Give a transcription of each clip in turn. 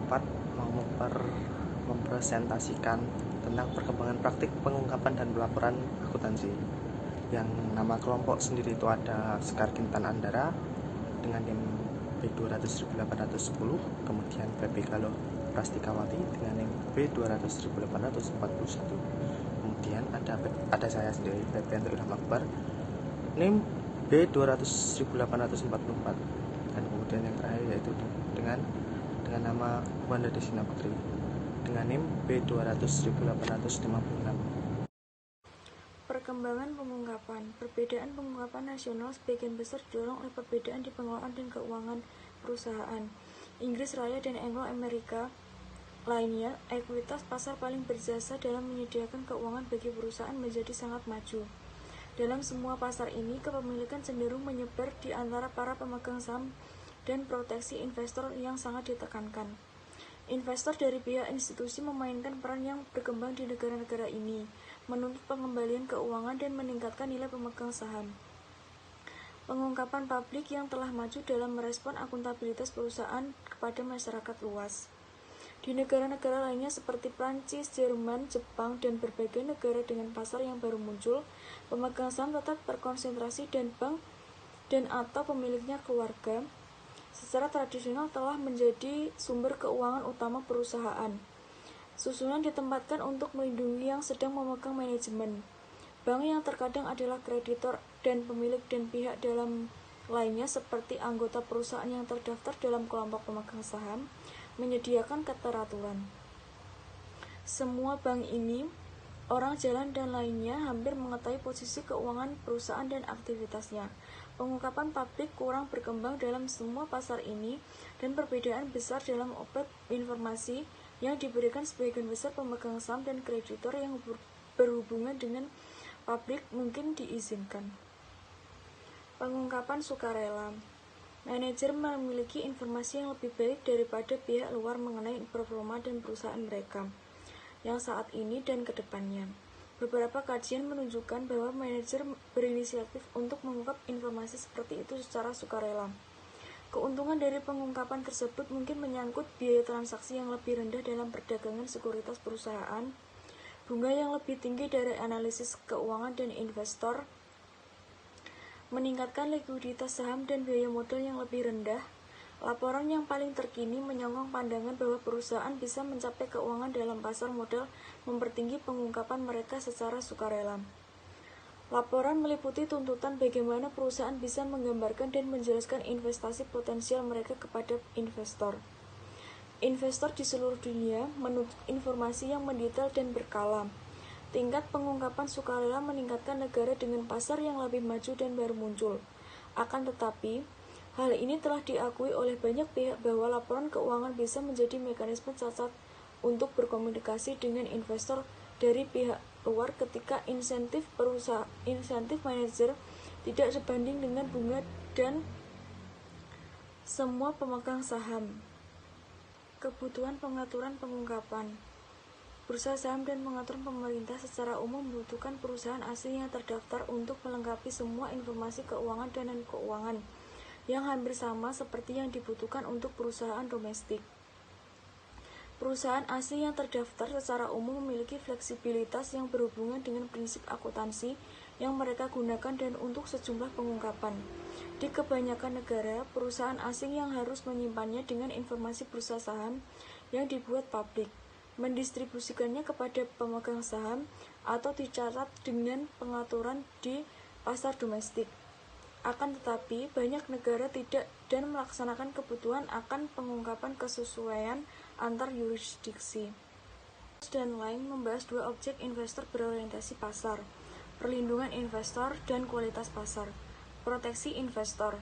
4 mau mempresentasikan tentang perkembangan praktik pengungkapan dan pelaporan akuntansi. Yang nama kelompok sendiri itu ada Sekar Kintan Andara dengan NIM B200.810, kemudian PP Galuh Prastikawati dengan NIM B200.841. Kemudian ada saya sendiri, Febrianto Ilham Akbar, NIM B200.844, dan kemudian yang terakhir yaitu dengan nama Wanda Desina Putri dengan NIM B200.856. Perkembangan pengungkapan. Perbedaan pengungkapan nasional sebagian besar didorong oleh perbedaan di pengelolaan dan keuangan perusahaan. Inggris Raya dan Anglo-Amerika lainnya, ekuitas pasar paling berjasa dalam menyediakan keuangan bagi perusahaan menjadi sangat maju. Dalam semua pasar ini, kepemilikan cenderung menyebar di antara para pemegang saham dan proteksi investor yang sangat ditekankan. Investor dari pihak institusi memainkan peran yang berkembang di negara-negara ini, menuntut pengembalian keuangan dan meningkatkan nilai pemegang saham. Pengungkapan publik yang telah maju dalam merespon akuntabilitas perusahaan kepada masyarakat luas. Di negara-negara lainnya seperti Prancis, Jerman, Jepang, dan berbagai negara dengan pasar yang baru muncul, pemegang saham tetap terkonsentrasi dan bank dan atau pemiliknya keluarga secara tradisional telah menjadi sumber keuangan utama perusahaan. Susunan ditempatkan untuk melindungi yang sedang memegang manajemen. Bank yang terkadang adalah kreditor dan pemilik dan pihak dalam lainnya seperti anggota perusahaan yang terdaftar dalam kelompok pemegang saham menyediakan keteraturan. Semua bank ini, orang jalan dan lainnya hampir mengetahui posisi keuangan perusahaan dan aktivitasnya. Pengungkapan publik kurang berkembang dalam semua pasar ini dan perbedaan besar dalam objek informasi yang diberikan sebagian besar pemegang saham dan kreditor yang berhubungan dengan publik mungkin diizinkan. Pengungkapan sukarela. Manajer memiliki informasi yang lebih baik daripada pihak luar mengenai performa dan perusahaan mereka yang saat ini dan ke depannya. Beberapa kajian menunjukkan bahwa manajer berinisiatif untuk mengungkap informasi seperti itu secara sukarela. Keuntungan dari pengungkapan tersebut mungkin menyangkut biaya transaksi yang lebih rendah dalam perdagangan sekuritas perusahaan, bunga yang lebih tinggi dari analisis keuangan dan investor, meningkatkan likuiditas saham dan biaya modal yang lebih rendah. Laporan yang paling terkini menyokong pandangan bahwa perusahaan bisa mencapai keuangan dalam pasar modal mempertinggi pengungkapan mereka secara sukarela. Laporan meliputi tuntutan bagaimana perusahaan bisa menggambarkan dan menjelaskan investasi potensial mereka kepada investor. Investor di seluruh dunia menuntut informasi yang mendetail dan berkala. Tingkat pengungkapan sukarela meningkatkan negara dengan pasar yang lebih maju dan baru muncul. Akan tetapi, hal ini telah diakui oleh banyak pihak bahwa laporan keuangan bisa menjadi mekanisme cacat untuk berkomunikasi dengan investor dari pihak luar ketika insentif manajer tidak sebanding dengan bunga dan semua pemegang saham. Kebutuhan pengaturan pengungkapan. Bursa saham dan pengaturan pemerintah secara umum membutuhkan perusahaan asing yang terdaftar untuk melengkapi semua informasi keuangan dan keuangan yang hampir sama seperti yang dibutuhkan untuk perusahaan domestik. Perusahaan asing yang terdaftar secara umum memiliki fleksibilitas yang berhubungan dengan prinsip akuntansi yang mereka gunakan dan untuk sejumlah pengungkapan. Di kebanyakan negara, perusahaan asing yang harus menyimpannya dengan informasi bursa saham yang dibuat publik, mendistribusikannya kepada pemegang saham, atau dicatat dengan pengaturan di pasar domestik. Akan tetapi, banyak negara tidak dan melaksanakan kebutuhan akan pengungkapan kesesuaian antar yurisdiksi. Dan lain membahas dua objek investor berorientasi pasar, perlindungan investor dan kualitas pasar. Proteksi investor.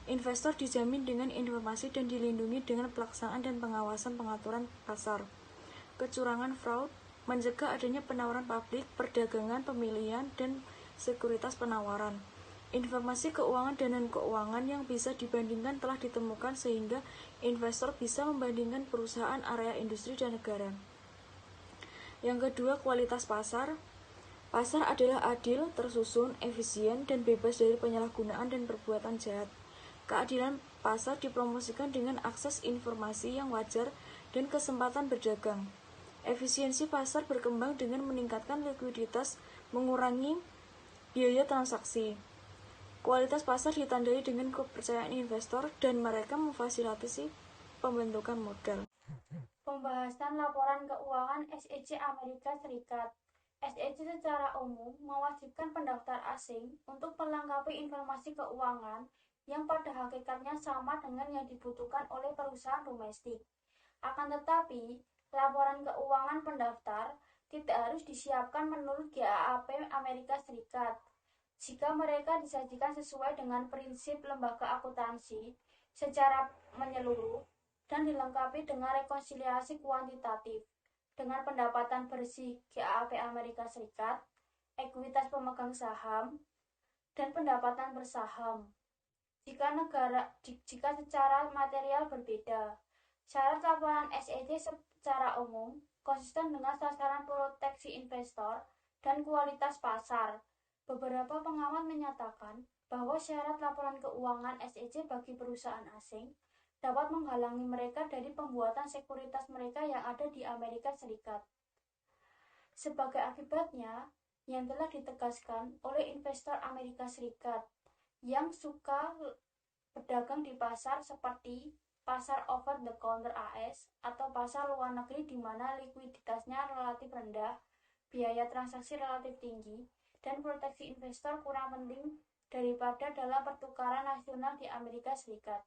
Investor dijamin dengan informasi dan dilindungi dengan pelaksanaan dan pengawasan pengaturan pasar. Kecurangan fraud, mencegah adanya penawaran publik, perdagangan, pemilihan, dan sekuritas penawaran. Informasi keuangan dan keuangan yang bisa dibandingkan telah ditemukan sehingga investor bisa membandingkan perusahaan, area industri, dan negara. Yang kedua, kualitas pasar. Pasar adalah adil, tersusun, efisien, dan bebas dari penyalahgunaan dan perbuatan jahat. Keadilan pasar dipromosikan dengan akses informasi yang wajar dan kesempatan berdagang. Efisiensi pasar berkembang dengan meningkatkan likuiditas, mengurangi biaya transaksi. Kualitas pasar ditandai dengan kepercayaan investor dan mereka memfasilitasi pembentukan modal. Pembahasan laporan keuangan SEC Amerika Serikat. SEC secara umum mewajibkan pendaftar asing untuk melengkapi informasi keuangan yang pada hakikatnya sama dengan yang dibutuhkan oleh perusahaan domestik. Akan tetapi, laporan keuangan pendaftar tidak harus disiapkan menurut GAAP Amerika Serikat. Jika mereka disajikan sesuai dengan prinsip lembaga akuntansi secara menyeluruh dan dilengkapi dengan rekonsiliasi kuantitatif, dengan pendapatan bersih GAAP Amerika Serikat, ekuitas pemegang saham, dan pendapatan bersaham. Jika secara material berbeda, syarat laporan SEC secara umum konsisten dengan sasaran proteksi investor dan kualitas pasar. Beberapa pengamat menyatakan bahwa syarat laporan keuangan SEC bagi perusahaan asing dapat menghalangi mereka dari pembuatan sekuritas mereka yang ada di Amerika Serikat. Sebagai akibatnya, yang telah ditegaskan oleh investor Amerika Serikat yang suka berdagang di pasar seperti pasar over the counter AS atau pasar luar negeri di mana likuiditasnya relatif rendah, biaya transaksi relatif tinggi, dan proteksi investor kurang penting daripada dalam pertukaran nasional di Amerika Serikat.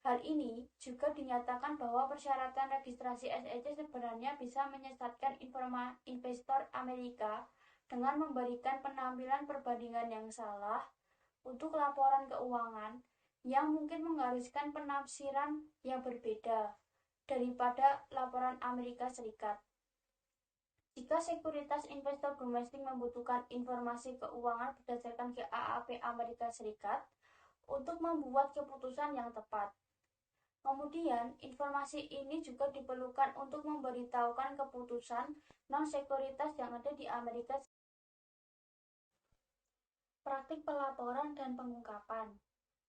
Hal ini juga dinyatakan bahwa persyaratan registrasi SEC sebenarnya bisa menyesatkan investor Amerika dengan memberikan penampilan perbandingan yang salah untuk laporan keuangan yang mungkin mengharuskan penafsiran yang berbeda daripada laporan Amerika Serikat. Jika sekuritas investor domestik membutuhkan informasi keuangan berdasarkan GAAP Amerika Serikat untuk membuat keputusan yang tepat. Kemudian, informasi ini juga diperlukan untuk memberitahukan keputusan non-sekuritas yang ada di Amerika Serikat. Praktik pelaporan dan pengungkapan.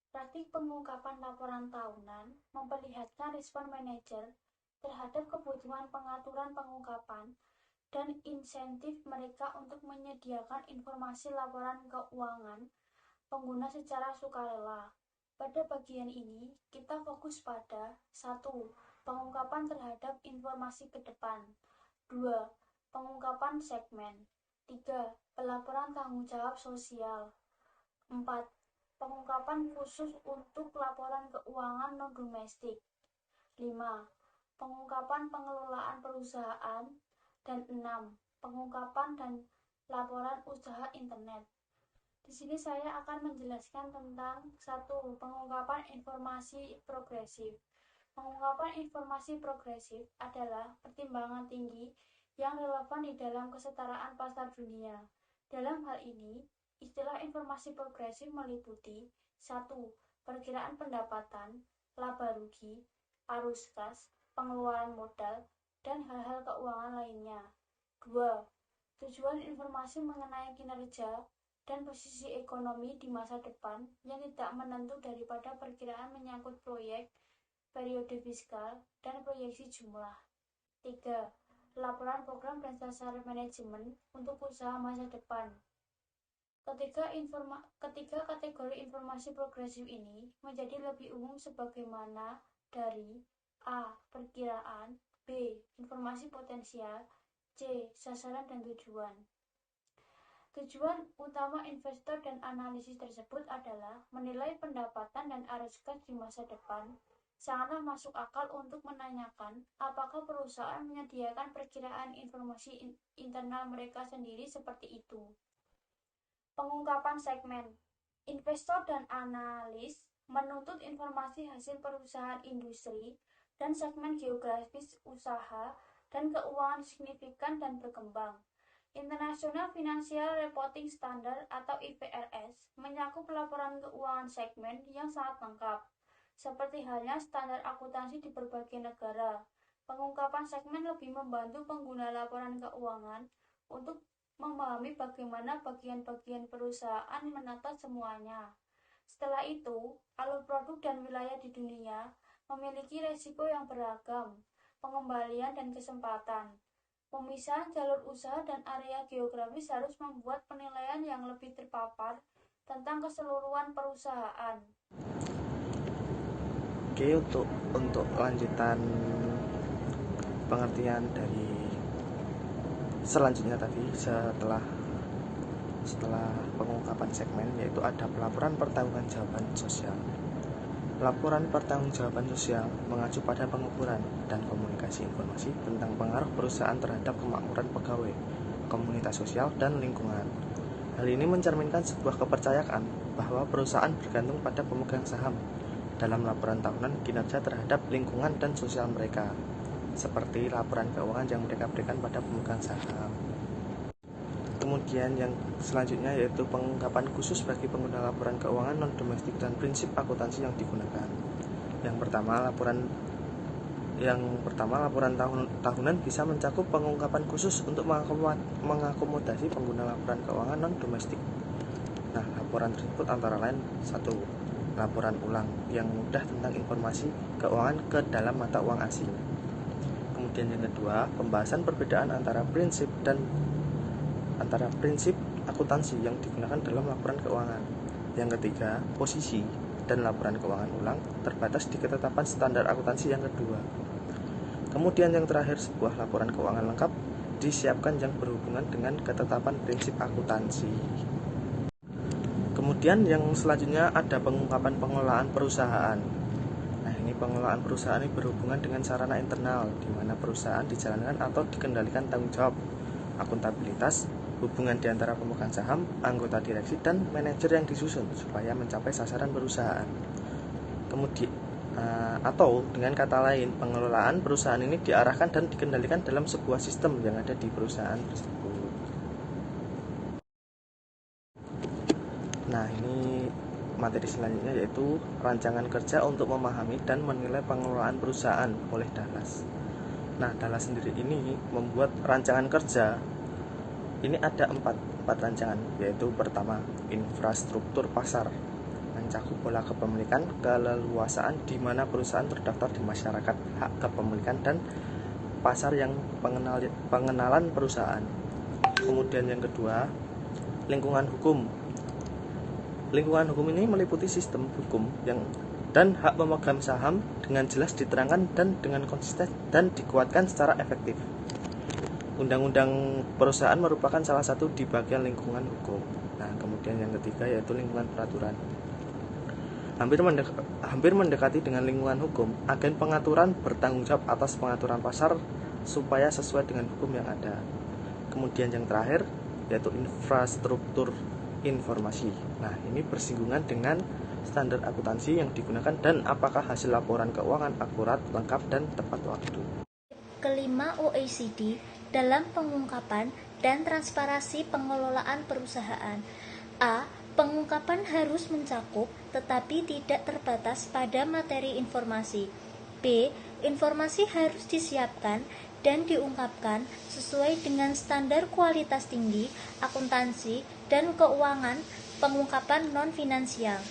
Praktik pengungkapan laporan tahunan memperlihatkan respon manajer terhadap kebutuhan pengaturan pengungkapan dan insentif mereka untuk menyediakan informasi laporan keuangan pengguna secara sukarela. Pada bagian ini, kita fokus pada 1. Pengungkapan terhadap informasi ke depan. 2. Pengungkapan segmen. 3. Pelaporan tanggung jawab sosial. 4. Pengungkapan khusus untuk laporan keuangan non-domestik. 5. Pengungkapan pengelolaan perusahaan. Dan 6. Pengungkapan dan laporan usaha internet. Di sini saya akan menjelaskan tentang 1. Pengungkapan informasi progresif. Pengungkapan informasi progresif adalah pertimbangan tinggi yang relevan di dalam kesetaraan pasar dunia. Dalam hal ini, istilah informasi progresif meliputi 1. Perkiraan pendapatan, laba rugi, arus kas, pengeluaran modal, dan hal-hal keuangan lainnya. 2. Tujuan informasi mengenai kinerja dan posisi ekonomi di masa depan yang tidak menentu daripada perkiraan menyangkut proyek, periode fiskal, dan proyeksi jumlah. 3. Laporan program dan sasaran manajemen untuk usaha masa depan. Ketiga kategori informasi progresif ini menjadi lebih umum sebagaimana dari A. Perkiraan, B. Informasi potensial, C. Sasaran dan tujuan. Tujuan utama investor dan analisis tersebut adalah menilai pendapatan dan arus kas di masa depan. Sangatlah masuk akal untuk menanyakan apakah perusahaan menyediakan perkiraan informasi internal mereka sendiri seperti itu. Pengungkapan segmen. Investor dan analis menuntut informasi hasil perusahaan industri dan segmen geografis usaha dan keuangan signifikan dan berkembang. International Financial Reporting Standard atau IFRS menyakup laporan keuangan segmen yang sangat lengkap, seperti halnya standar akuntansi di berbagai negara. Pengungkapan segmen lebih membantu pengguna laporan keuangan untuk memahami bagaimana bagian-bagian perusahaan menata semuanya. Setelah itu, alur produk dan wilayah di dunia memiliki resiko yang beragam. pengembalian dan kesempatan. Pemisahan jalur usaha dan area geografis harus membuat penilaian yang lebih terpapar tentang keseluruhan perusahaan. Oke, untuk lanjutan pengertian dari selanjutnya tadi setelah pengungkapan segmen, yaitu ada pelaporan pertanggungjawaban sosial. Laporan pertanggungjawaban sosial mengacu pada pengukuran dan komunikasi informasi tentang pengaruh perusahaan terhadap kemakmuran pegawai, komunitas sosial, dan lingkungan. Hal ini mencerminkan sebuah kepercayaan bahwa perusahaan bergantung pada pemegang saham dalam laporan tahunan kinerja terhadap lingkungan dan sosial mereka, seperti laporan keuangan yang mereka berikan pada pemegang saham. Kemudian yang selanjutnya yaitu pengungkapan khusus bagi pengguna laporan keuangan non-domestik dan prinsip akuntansi yang digunakan. Yang pertama, laporan tahunan bisa mencakup pengungkapan khusus untuk mengakomodasi pengguna laporan keuangan non-domestik. Nah, laporan tersebut antara lain: 1. Laporan ulang yang mudah tentang informasi keuangan ke dalam mata uang asing. Kemudian yang kedua, pembahasan perbedaan antara prinsip akuntansi yang digunakan dalam laporan keuangan. Yang ketiga, posisi dan laporan keuangan ulang terbatas di ketetapan standar akuntansi yang kedua. Kemudian yang terakhir, sebuah laporan keuangan lengkap disiapkan yang berhubungan dengan ketetapan prinsip akuntansi. Kemudian yang selanjutnya ada pengungkapan pengelolaan perusahaan. Nah, ini pengelolaan perusahaan ini berhubungan dengan sarana internal di mana perusahaan dijalankan atau dikendalikan tanggung jawab, akuntabilitas, hubungan di antara pemegang saham, anggota direksi, dan manajer yang disusun supaya mencapai sasaran perusahaan. Kemudian atau dengan kata lain, pengelolaan perusahaan ini diarahkan dan dikendalikan dalam sebuah sistem yang ada di perusahaan tersebut. Nah, ini materi selanjutnya yaitu rancangan kerja untuk memahami dan menilai pengelolaan perusahaan oleh Dallas. Nah, Dallas sendiri ini membuat rancangan kerja. Ini ada empat rancangan, yaitu pertama, infrastruktur pasar, mencakup pola kepemilikan, keleluasaan di mana perusahaan terdaftar di masyarakat, hak kepemilikan, dan pasar yang pengenalan perusahaan. Kemudian yang kedua, lingkungan hukum. Lingkungan hukum ini meliputi sistem hukum dan hak pemegang saham dengan jelas diterangkan dan dengan konsisten dan dikuatkan secara efektif. Undang-undang perusahaan merupakan salah satu di bagian lingkungan hukum. Nah, kemudian yang ketiga yaitu lingkungan peraturan. Hampir mendekati dengan lingkungan hukum, agen pengaturan bertanggung jawab atas pengaturan pasar supaya sesuai dengan hukum yang ada. Kemudian yang terakhir yaitu infrastruktur informasi. Nah, ini bersinggungan dengan standar akuntansi yang digunakan dan apakah hasil laporan keuangan akurat, lengkap, dan tepat waktu. Kelima, OECD dalam pengungkapan dan transparansi pengelolaan perusahaan. A. Pengungkapan harus mencakup tetapi tidak terbatas pada materi informasi. B. Informasi harus disiapkan dan diungkapkan sesuai dengan standar kualitas tinggi, akuntansi, dan keuangan pengungkapan non-finansial.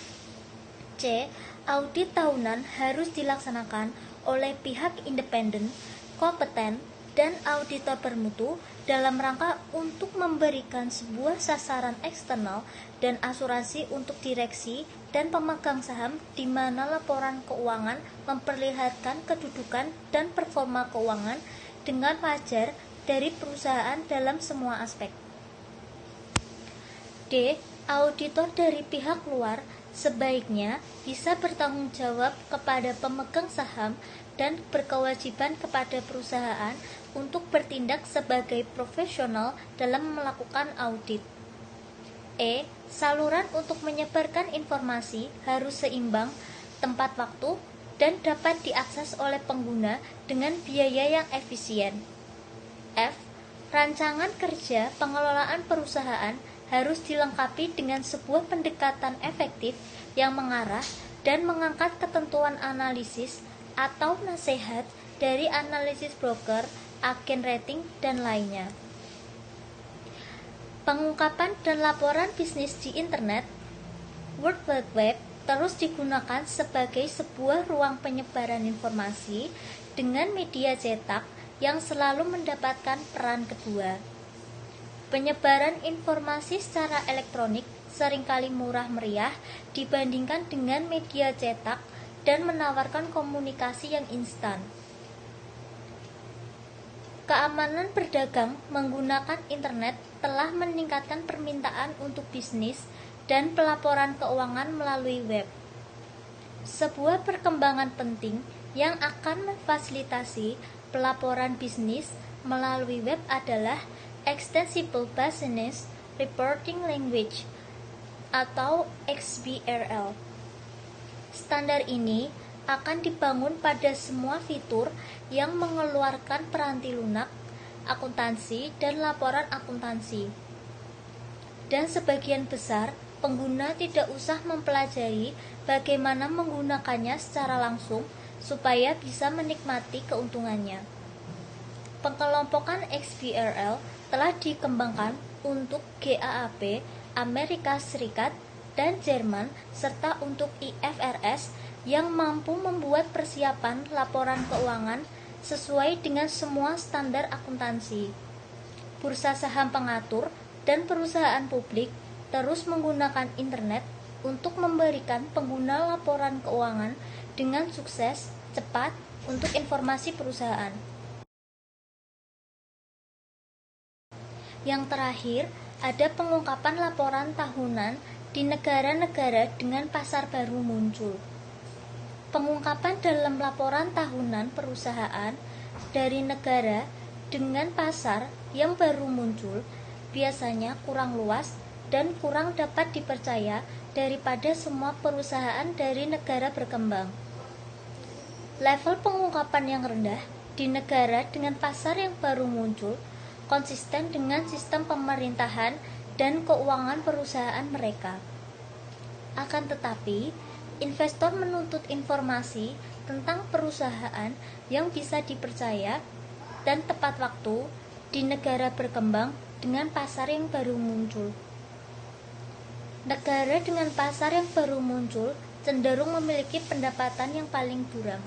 C. Audit tahunan harus dilaksanakan oleh pihak independen, kompeten, dan auditor bermutu dalam rangka untuk memberikan sebuah sasaran eksternal dan asuransi untuk direksi dan pemegang saham di mana laporan keuangan memperlihatkan kedudukan dan performa keuangan dengan wajar dari perusahaan dalam semua aspek. D. Auditor dari pihak luar sebaiknya bisa bertanggung jawab kepada pemegang saham dan berkewajiban kepada perusahaan untuk bertindak sebagai profesional dalam melakukan audit. E. Saluran untuk menyebarkan informasi harus seimbang, tempat waktu, dan dapat diakses oleh pengguna dengan biaya yang efisien. F. Rancangan kerja pengelolaan perusahaan harus dilengkapi dengan sebuah pendekatan efektif yang mengarah dan mengangkat ketentuan analisis atau nasihat dari analisis broker, agen rating, dan lainnya. Pengungkapan dan laporan bisnis di internet, World Wide Web, terus digunakan sebagai sebuah ruang penyebaran informasi dengan media cetak yang selalu mendapatkan peran kedua. Penyebaran informasi secara elektronik seringkali murah meriah dibandingkan dengan media cetak dan menawarkan komunikasi yang instan. Keamanan berdagang menggunakan internet telah meningkatkan permintaan untuk bisnis dan pelaporan keuangan melalui web. Sebuah perkembangan penting yang akan memfasilitasi pelaporan bisnis melalui web adalah Extensible Business Reporting Language atau XBRL. Standar ini akan dibangun pada semua fitur yang mengeluarkan peranti lunak, akuntansi, dan laporan akuntansi. Dan sebagian besar pengguna tidak usah mempelajari bagaimana menggunakannya secara langsung supaya bisa menikmati keuntungannya. Pengelompokan XBRL telah dikembangkan untuk GAAP, Amerika Serikat, dan Jerman, serta untuk IFRS yang mampu membuat persiapan laporan keuangan sesuai dengan semua standar akuntansi. Bursa saham pengatur dan perusahaan publik terus menggunakan internet untuk memberikan pengguna laporan keuangan dengan sukses, cepat, untuk informasi perusahaan. Yang terakhir, ada pengungkapan laporan tahunan di negara-negara dengan pasar baru muncul. Pengungkapan dalam laporan tahunan perusahaan dari negara dengan pasar yang baru muncul biasanya kurang luas dan kurang dapat dipercaya daripada semua perusahaan dari negara berkembang. Level pengungkapan yang rendah di negara dengan pasar yang baru muncul konsisten dengan sistem pemerintahan dan keuangan perusahaan mereka. Akan tetapi, investor menuntut informasi tentang perusahaan yang bisa dipercaya dan tepat waktu di negara berkembang dengan pasar yang baru muncul. Negara dengan pasar yang baru muncul cenderung memiliki pendapatan yang paling buram.